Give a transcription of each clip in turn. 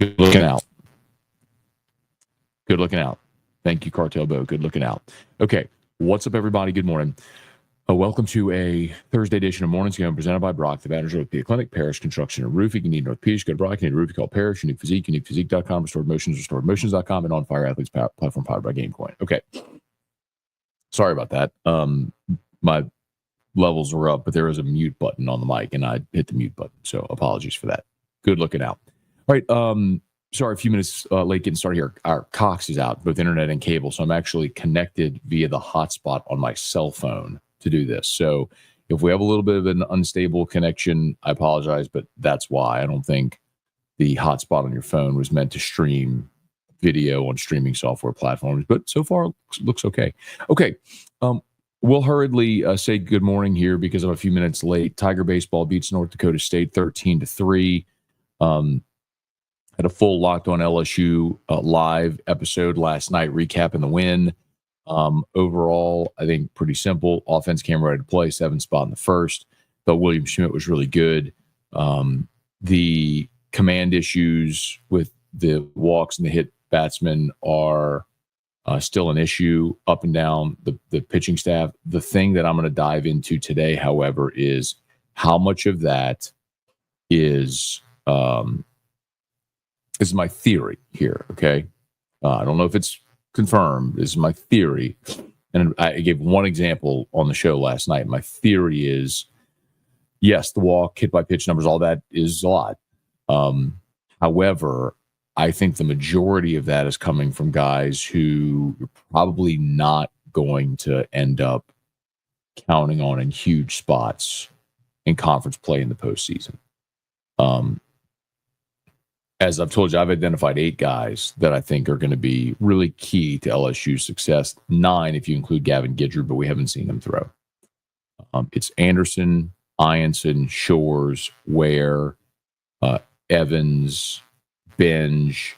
Good looking out. Good looking out. Thank you, Cartel Bo. Good looking out. Okay. What's up, everybody? Good morning. Welcome to a Thursday edition of Morning Scone presented by Brock, the manager of the Clinic, Parish Construction and Roofing. You need an orthopedic, go to Brock. You need a roof, call Parish. Unique Physique, uniquephysique.com, restored motions, restoredmotions.com, and on Fire Athletes platform powered by GameCoin. Okay. Sorry about that. My levels were up, but there was a mute button on the mic, and I hit the mute button. So apologies for that. Good looking out. All right. Sorry, a few minutes late getting started here. Our Cox is out, both internet and cable. So I'm actually connected via the hotspot on my cell phone to do this. So if we have a little bit of an unstable connection, I apologize, but that's why. I don't think the hotspot on your phone was meant to stream video on streaming software platforms, but so far looks okay. Okay. We'll hurriedly say good morning here because I'm a few minutes late. Tiger baseball beats North Dakota State 13-3. Had a full Locked On LSU live episode last night, recapping the win. Overall, I think pretty simple. Offense came ready to play, 7th spot in the first. But William Schmidt was really good. The command issues with the walks and the hit batsmen are still an issue up and down the pitching staff. The thing that I'm going to dive into today, however, is how much of that is this is my theory here, okay? I don't know if it's confirmed. This is my theory. And I gave one example on the show last night. My theory is, yes, the walk, hit by pitch numbers, all that is a lot. However, I think the majority of that is coming from guys who you're probably not going to end up counting on in huge spots in conference play in the postseason. As I've told you, I've identified 8 guys that I think are going to be really key to LSU's success. 9 if you include Gavin Gidry, but we haven't seen him throw. It's Anderson, Ianson, Shores, Ware, Evans, Benj,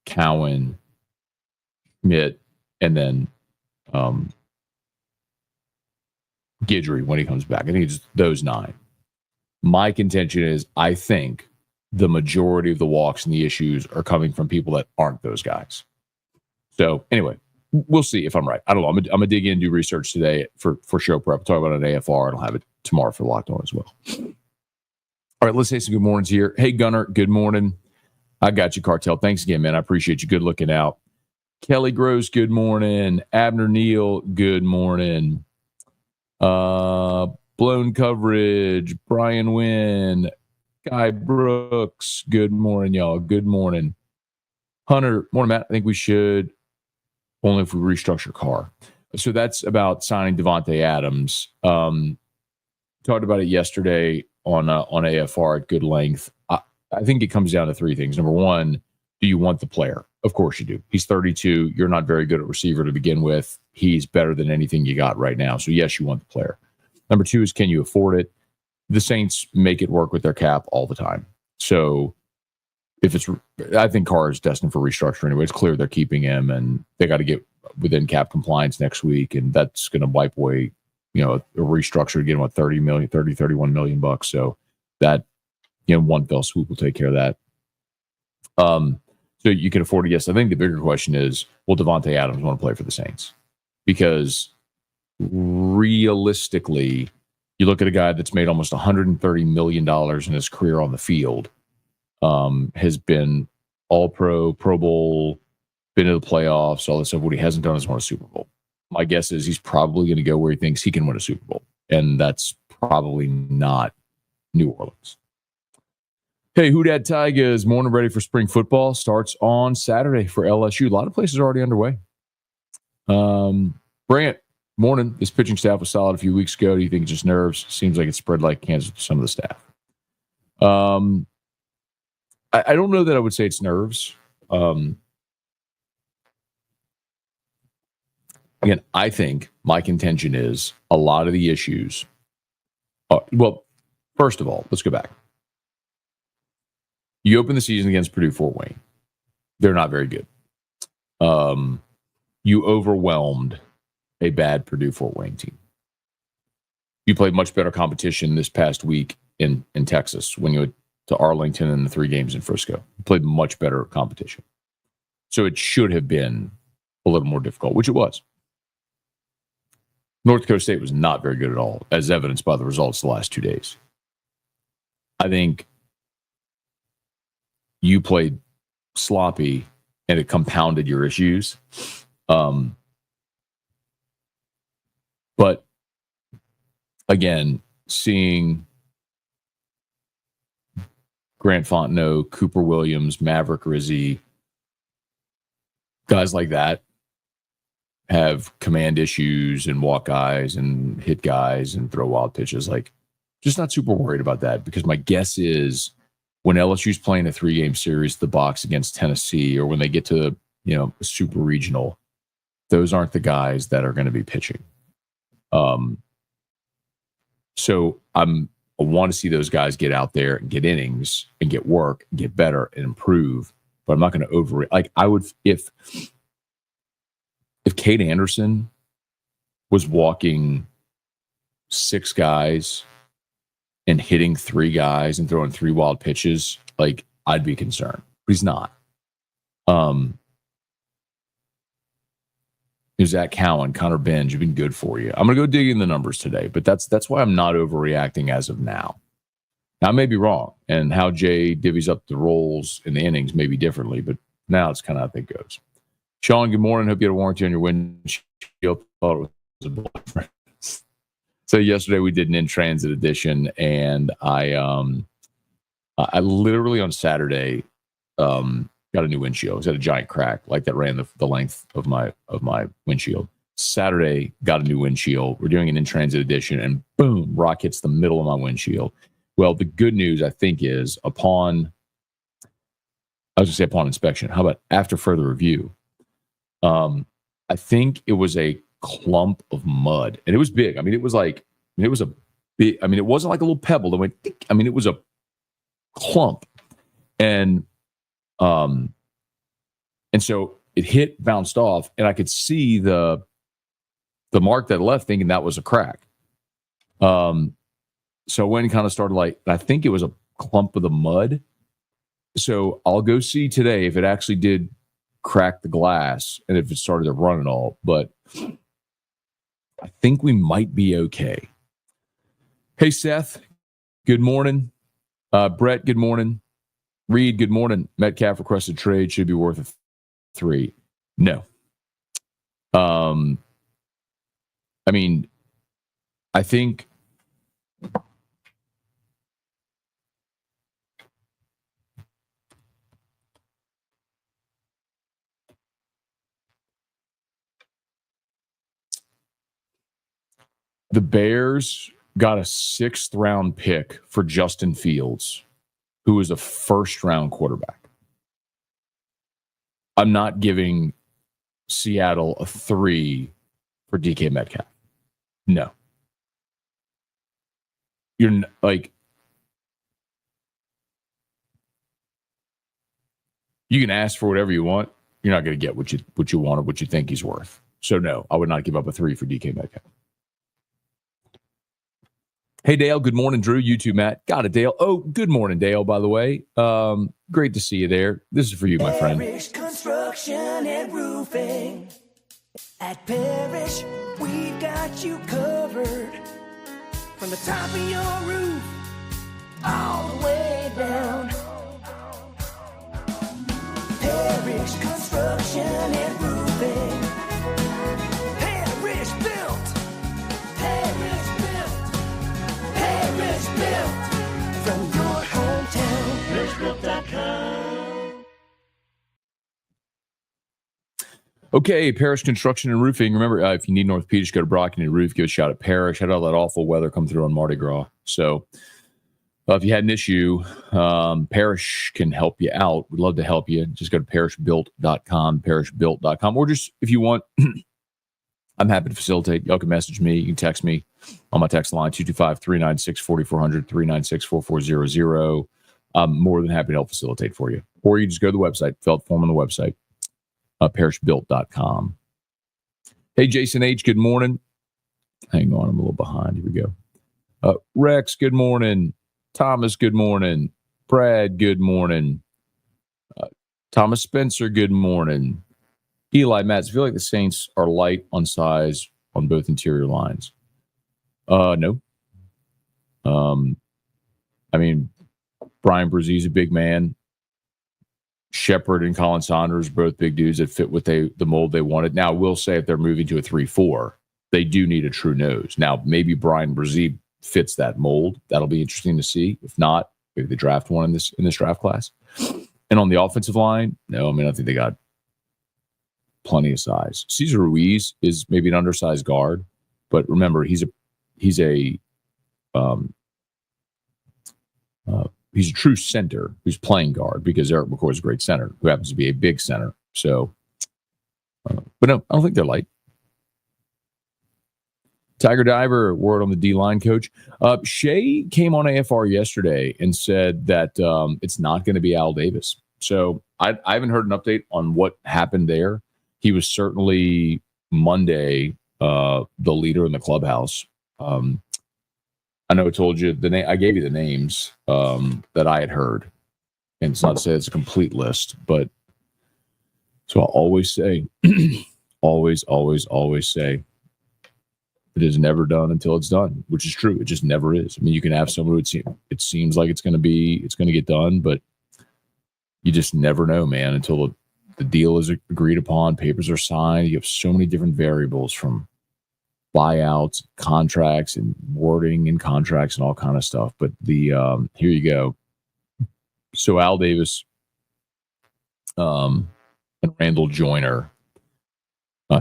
Cowan, Schmidt, and then Gidry when he comes back. I think it's those 9. My contention is I think the majority of the walks and the issues are coming from people that aren't those guys. So anyway, we'll see if I'm right. I don't know. I'm going to dig in and do research today for show prep. Talk about an AFR, and I'll have it tomorrow for Locked On as well. All right, let's say some good mornings here. Hey, Gunner, good morning. I got you, Cartel. Thanks again, man. I appreciate you. Good looking out. Kelly Gross, good morning. Abner Neal, good morning. Blown Coverage, Brian Wynn, Guy Brooks, good morning, y'all. Good morning. Hunter, morning, Matt. I think we should only if we restructure Carr. So that's about signing Davante Adams. Talked about it yesterday on AFR at good length. I think it comes down to 3 things. Number one, do you want the player? Of course you do. He's 32. You're not very good at receiver to begin with. He's better than anything you got right now. So yes, you want the player. Number 2 is, can you afford it? The Saints make it work with their cap all the time. So I think Carr is destined for restructure anyway. It's clear they're keeping him, and they got to get within cap compliance next week, and that's going to wipe away, a restructure again, 31 million bucks. So that, one fell swoop will take care of that. So you can afford it. Yes. I think the bigger question is, will Davante Adams want to play for the Saints? Because realistically, you look at a guy that's made almost $130 million in his career on the field, has been All-Pro, Pro Bowl, been to the playoffs, all this stuff. What he hasn't done is won a Super Bowl. My guess is he's probably going to go where he thinks he can win a Super Bowl, and that's probably not New Orleans. Hey, Who Dat Tigers, morning ready for spring football. Starts on Saturday for LSU. A lot of places are already underway. Brant, morning. This pitching staff was solid a few weeks ago. Do you think it's just nerves? Seems like it's spread like cancer to some of the staff. I don't know that I would say it's nerves. Again, I think my contention is a lot of the issues. Well, first of all, let's go back. You open the season against Purdue Fort Wayne. They're not very good. You overwhelmed a bad Purdue Fort Wayne team. You played much better competition this past week in Texas when you to Arlington and the 3 games in Frisco. Played much better competition. So it should have been a little more difficult, which it was. North Dakota State was not very good at all, as evidenced by the results the last 2 days. I think you played sloppy and it compounded your issues. But again, seeing Grant Fontenot, Cooper Williams, Maverick Rizzi, guys like that have command issues and walk guys and hit guys and throw wild pitches. Like, just not super worried about that, because my guess is when LSU's playing a 3-game series, the box against Tennessee, or when they get to, a super regional, those aren't the guys that are going to be pitching. So I want to see those guys get out there and get innings and get work, and get better and improve. But I'm not going to I would, if Cade Anderson was walking 6 guys and hitting 3 guys and throwing 3 wild pitches, like, I'd be concerned. But he's not. Zach Cowan, Connor Benj have been good for you. I'm going to go dig in the numbers today, but that's why I'm not overreacting as of now. Now, I may be wrong, and how Jay divvies up the roles in the innings may be differently, but now it's kind of how I think it goes. Sean, good morning. Hope you had a warranty on your windshield. Thought it was a boyfriend. So yesterday we did an in-transit edition, and I literally on Saturday got a new windshield. It had a giant crack, like that ran the length of my windshield. Saturday got a new windshield. We're doing an in-transit edition, and boom, rock hits the middle of my windshield. Well, the good news, I think, is upon inspection. How about after further review? I think it was a clump of mud, and it was big. It was a big. It wasn't like a little pebble that went. It was a clump, and so it hit, bounced off, and I could see the mark that left, thinking that was a crack. So I went and kind of started I think it was a clump of the mud. So I'll go see today if it actually did crack the glass and if it started to run at all. But I think we might be okay. Hey, Seth, good morning. Brett, good morning. Reed, good morning. Metcalf requested trade, should be worth a 3. No. I think the Bears got a 6th round pick for Justin Fields, who is a 1st round quarterback. I'm not giving Seattle a 3 for DK Metcalf. No. You're you can ask for whatever you want. You're not going to get what you want or what you think he's worth. So no, I would not give up a 3 for DK Metcalf. Hey, Dale. Good morning, Drew. You too, Matt. Got it, Dale. Oh, good morning, Dale, by the way. Great to see you there. This is for you, my friend. Parish Construction and Roofing. At Parish, we've got you covered. From the top of your roof, all the way down. Parish Construction and Roofing. Parish Built. Parish Built. Parish Built. From your hometown. ParishBuilt.com. Okay, Parish Construction and Roofing. Remember, if you need North Peters, go to Brock and Roof. Give a shout at Parish. Had all that awful weather come through on Mardi Gras. So if you had an issue, Parish can help you out. We'd love to help you. Just go to ParishBuilt.com, ParishBuilt.com. Or just, if you want, I'm happy to facilitate. Y'all can message me. You can text me on my text line, 225-396-4400, 396-4400. I'm more than happy to help facilitate for you. Or you just go to the website, fill out the form on the website. ParishBuilt.com. Hey, Jason H., good morning. Hang on, I'm a little behind. Here we go. Rex, good morning. Thomas, good morning. Brad, good morning. Thomas Spencer, good morning. Eli Matz, I feel like the Saints are light on size on both interior lines. No. I mean, Brian Brzez's a big man. Shepard and Colin Saunders, both big dudes that fit what the mold they wanted. Now, we'll say if they're moving to a 3-4, they do need a true nose. Now, maybe Brian Brzez fits that mold. That'll be interesting to see. If not, maybe they draft one in this draft class. And on the offensive line, no, I mean, I think they got plenty of size. Cesar Ruiz is maybe an undersized guard, but remember, he's a true center who's playing guard because Eric McCoy is a great center who happens to be a big center. So, but no, I don't think they're light. Tiger Diver, word on the D-line coach. Shea came on AFR yesterday and said that it's not going to be Al Davis. So I haven't heard an update on what happened there. He was certainly Monday the leader in the clubhouse. I know I told you the name. I gave you the names that I had heard, and it's not to say it's a complete list, but so I'll always say, always say, it is never done until it's done, which is true. It just never is. I mean, you can have someone who it seems like it's going to get done, but you just never know, man, until the deal is agreed upon, papers are signed. You have so many different variables from buyouts, contracts, and wording and contracts and all kind of stuff. But here you go. So Al Davis and Randall Joyner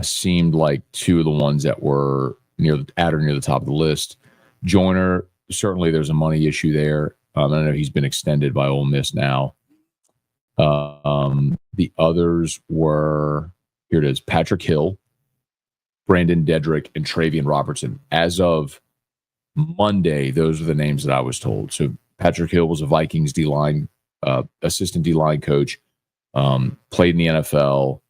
seemed like two of the ones that were near the top of the list. Joyner, certainly there's a money issue there. I know he's been extended by Ole Miss now. The others were, here it is, Patrick Hill, Brandon Dedrick, and Travian Robertson. As of Monday, those are the names that I was told. So Patrick Hill was a Vikings D-line, assistant D-line coach, played in the NFL.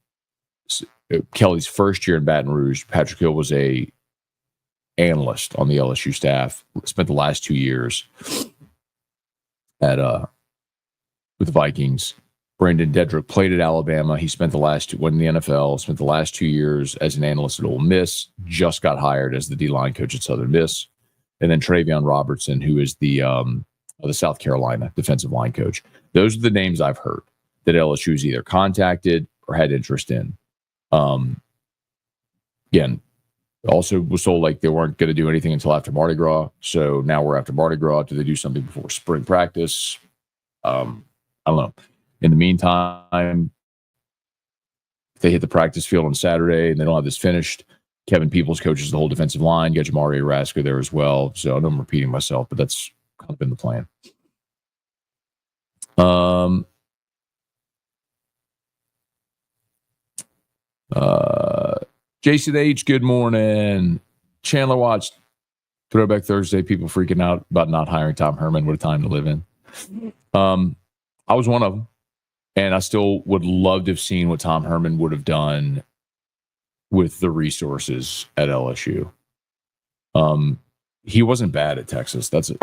Kelly's first year in Baton Rouge, Patrick Hill was a analyst on the LSU staff, spent the last 2 years with the Vikings. Brandon Dedrick played at Alabama. He spent the last went in the NFL, spent the last 2 years as an analyst at Ole Miss, just got hired as the D-line coach at Southern Miss. And then Travian Robertson, who is the South Carolina defensive line coach. Those are the names I've heard that LSU's either contacted or had interest in. Again, also was told like they weren't going to do anything until after Mardi Gras. So now we're after Mardi Gras. Do they do something before spring practice? I don't know. In the meantime, if they hit the practice field on Saturday and they don't have this finished, Kevin Peoples coaches the whole defensive line. You got Jamari Rasker there as well. So I know I'm repeating myself, but that's kind of been the plan. Jason H, good morning. Chandler watched Throwback Thursday. People freaking out about not hiring Tom Herman. What a time to live in. I was one of them. And I still would love to have seen what Tom Herman would have done with the resources at LSU. He wasn't bad at Texas. That's a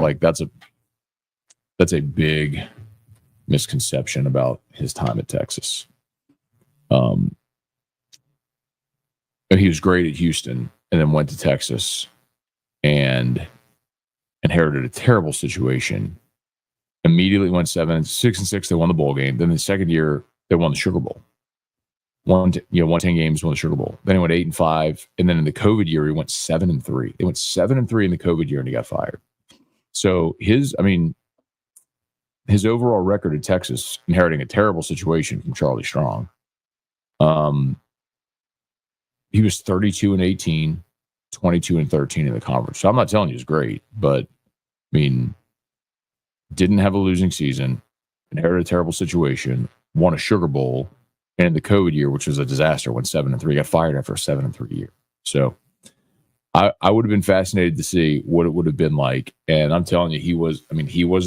big misconception about his time at Texas. He was great at Houston and then went to Texas and inherited a terrible situation. Immediately went 6-6. They won the bowl game. Then the second year, they won the Sugar Bowl. Won 10 games, won the Sugar Bowl. Then he went 8-5, and then in the COVID year, he went 7-3. They went 7-3 in the COVID year, and he got fired. So his overall record at Texas, inheriting a terrible situation from Charlie Strong. He was 32-18, 22-13 in the conference. So I'm not telling you it's great, but I mean, didn't have a losing season, inherited a terrible situation, won a Sugar Bowl, and in the COVID year, which was a disaster, went 7-3, got fired after a 7-3 year. So I would have been fascinated to see what it would have been like. And I'm telling you, he was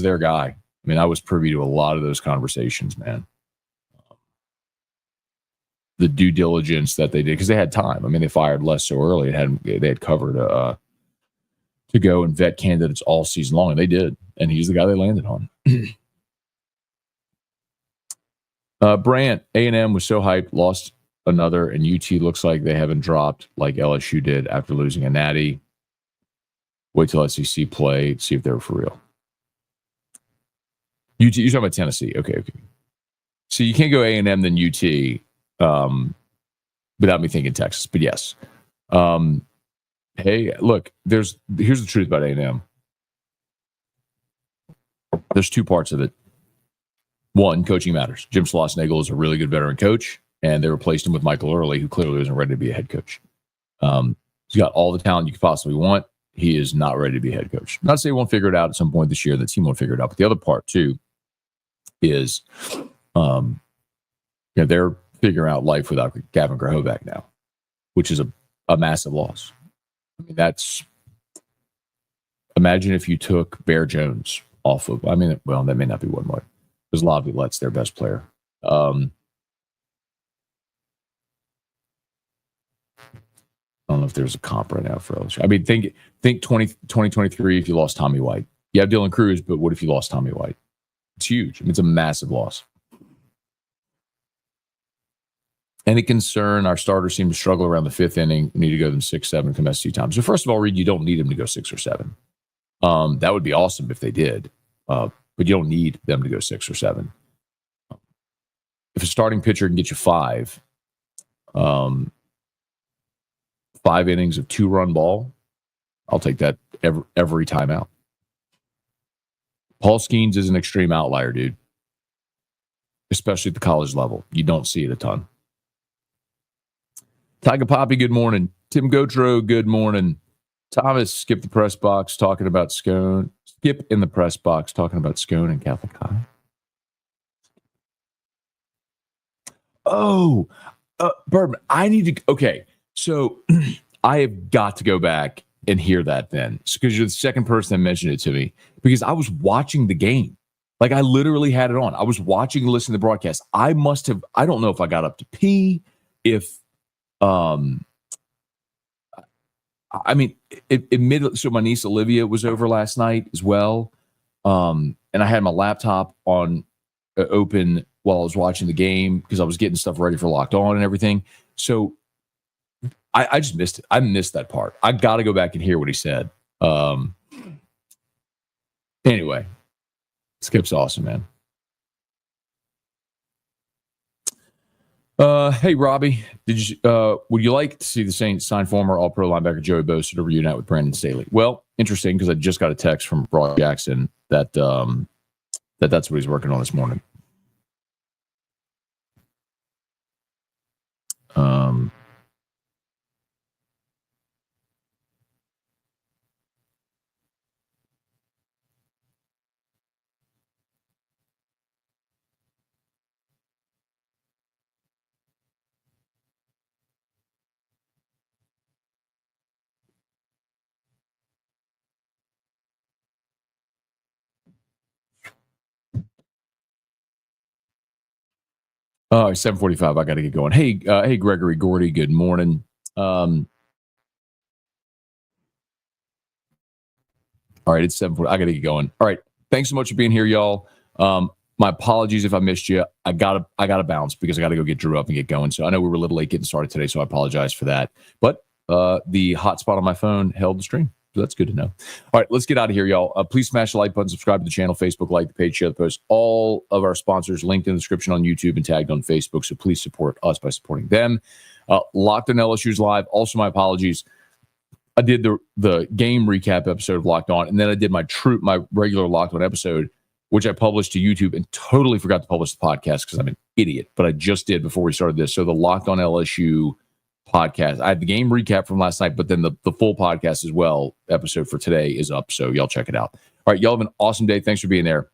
their guy. I mean, I was privy to a lot of those conversations, man. The due diligence that they did, because they had time. I mean, they fired Les so early. They had cover to go and vet candidates all season long, and they did. And he's the guy they landed on. Brant, A&M was so hyped, lost another, and UT looks like they haven't dropped like LSU did after losing a natty. Wait till SEC play, see if they're for real. UT, you're talking about Tennessee. Okay. So you can't go A&M then UT without me thinking Texas, but yes. Hey, look, here's the truth about A&M. There's two parts of it. One, coaching matters. Jim Schlossnagle is a really good veteran coach, and they replaced him with Michael Early, who clearly isn't ready to be a head coach. He's got all the talent you could possibly want. He is not ready to be a head coach. Not to say he won't figure it out at some point this year. The team won't figure it out. But the other part, too, is they're figuring out life without Gavin Grahovac now, which is a massive loss. I mean, imagine if you took Bear Jones off of, that may not be one way. Because Laviollette's their best player. I don't know if there's a comp right now for LSU. I mean, think 2023 if you lost Tommy White. You have Dylan Cruz, but what if you lost Tommy White? It's huge. I mean, it's a massive loss. Any concern? Our starters seem to struggle around the fifth inning. We need to go them 6, 7, come SC times. So first of all, Reed, you don't need them to go 6 or 7. That would be awesome if they did. But you don't need them to go 6 or 7. If a starting pitcher can get you 5, 5 innings of 2-run ball, I'll take that every time out. Paul Skeens is an extreme outlier, dude. Especially at the college level. You don't see it a ton. Tiger Poppy, good morning. Tim Gotro, good morning. Thomas, skip the press box talking about Scone. Skip in the press box talking about Scone and Catholic High. Oh, Birdman, I need to. Okay, so I have got to go back and hear that then, because you're the second person that mentioned it to me. Because I was watching the game, like I literally had it on. I was watching and listening to the broadcast. I must have. I don't know if I got up to pee. Admittedly, so my niece Olivia was over last night as well, and I had my laptop on open while I was watching the game because I was getting stuff ready for Locked On and everything. So I just missed it. I missed that part. I got to go back and hear what he said. Anyway, Skip's awesome, man. Hey, Robbie, would you like to see the Saints sign former All-Pro linebacker Joey Bosa to reunite with Brandon Staley? Well, interesting, because I just got a text from Brock Jackson that that's what he's working on this morning. Oh, 7:45. I got to get going. Hey, Gregory Gordy. Good morning. All right, it's 7:40. I got to get going. All right, thanks so much for being here, y'all. My apologies if I missed you. I gotta bounce because I got to go get Drew up and get going. So I know we were a little late getting started today, so I apologize for that. But the hotspot on my phone held the stream. So that's good to know. All right, let's get out of here, y'all. Please smash the like button, subscribe to the channel, Facebook, like the page, share the post. All of our sponsors linked in the description on YouTube and tagged on Facebook. So please support us by supporting them. Locked on LSU's live. Also, my apologies. I did the game recap episode of Locked On, and then I did my regular Locked On episode, which I published to YouTube and totally forgot to publish the podcast because I'm an idiot. But I just did before we started this. So the Locked On LSU podcast. I had the game recap from last night, but then the full podcast as well, episode for today is up. So y'all check it out. All right, y'all have an awesome day. Thanks for being there.